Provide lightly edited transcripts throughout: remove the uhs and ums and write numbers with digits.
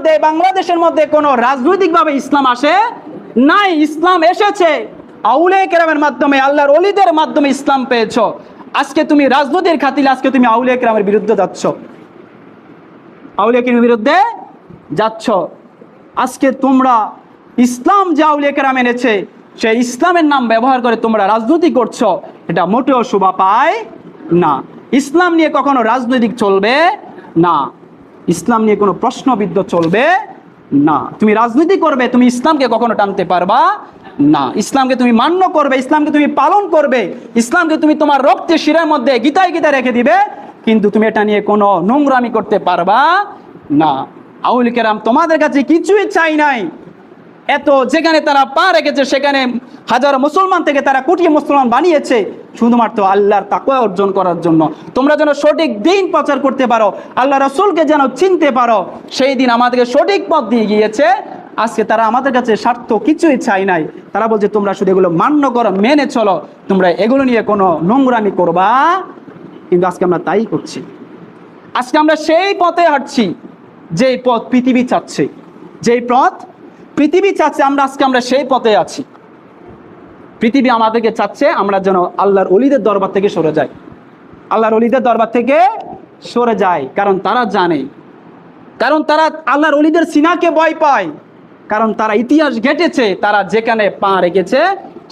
মধ্যে, বাংলাদেশের মধ্যে কোনো রাজনৈতিকভাবে ইসলাম আসে নাই। ইসলাম এসেছে আউলিয়া কেরামের মাধ্যমে, আল্লাহর ওলিদের মাধ্যমে ইসলাম পেয়েছো। আজকে তুমি রাজনীতির খাতিলে আজকে তুমি আউলিয়া কেরামের বিরুদ্ধে যাচ্ছ, আউলিয়া কেরামের বিরুদ্ধে যাচ্ছ। আজকে তোমরা ইসলাম যে আউলিয়া কেরাম এনেছে সেই ইসলামের নাম ব্যবহার করে তোমরা রাজনীতি করছো, এটা মোটেও শোভা পায় না। ইসলাম নিয়ে কখনো রাজনৈতিক চলবে না, ইসলাম নিয়ে কোনো প্রশ্নবিদ্ধ চলবে না। তুমি রাজনীতি করবে, তুমি ইসলামকে কখনো টানতে পারবা না। ইসলামকে তুমি মান্য করবে, ইসলামকে তুমি পালন করবে, ইসলামকে তুমি তোমার রক্তের শিরার মধ্যে গীতায় গীতায় রেখে দিবে, কিন্তু তুমি এটা নিয়ে কোনো নোংরামি করতে পারবা না। আউলিয়া কেরাম তোমাদের কাছে কিছুই চাই নাই। এত যেখানে তারা পা রেখেছে সেখানে হাজারো মুসলমান থেকে তারা কোটি মুসলমান বানিয়েছে শুধুমাত্র আল্লাহর তাকওয়া অর্জন করার জন্য। তোমরা যেন সঠিক দিন প্রচার করতে পারো, আল্লাহ রাসূলকে যেন চিনতে পারো, সেই দিন আমাদেরকে সঠিক পথ দিয়ে গিয়েছে। আজকে তারা আমাদের কাছে স্বার্থ কিছুই চাই নাই। তারা বলছে তোমরা শুধু এগুলো মান্য করো, মেনে চলো, তোমরা এগুলো নিয়ে কোনো নোংরামি করবা। কিন্তু আজকে আমরা তাই করছি। আজকে আমরা সেই পথে হাঁটছি যেই পথ পৃথিবী চাচ্ছে, যেই পথ পৃথিবী চাচ্ছে, আমরা সেই পথে আছি। পৃথিবী আমাদেরকে চাচ্ছে আমরা যেন আল্লাহর ওলিদের দরবার থেকে সরে যাই, আল্লাহর ওলিদের দরবার থেকে সরে যাই। কারণ তারা জানে, কারণ তারা আল্লাহর ওলিদের সিনাকে ভয় পায়, কারণ তারা ইতিহাস ঘেটেছে, তারা যেখানে পা রেখেছে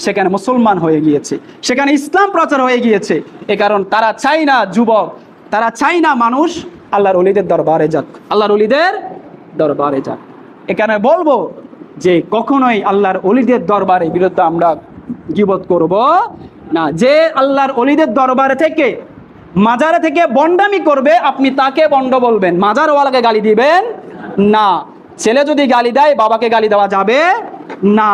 সেখানে মুসলমান হয়ে গিয়েছে, সেখানে ইসলাম প্রচার হয়ে গিয়েছে। এ কারণ তারা চাই না যুবক, তারা চাই না মানুষ আল্লাহর ওলিদের দরবারে যাক, আল্লাহর ওলিদের দরবারে যাক। এখানে বলবো যে কখনোই আল্লাহর ওলিদের দরবারের বিরুদ্ধে আমরা গীবত করব না। যে আল্লাহর ওলিদের দরবারে থেকে, মাজারে থেকে বন্ডামি করবে, আপনি তাকে বন্ড বলবেন, মাজারওয়ালাকে গালি দিবেন না। ছেলে যদি গালি দেয় বাবাকে গালি দেওয়া যাবে না।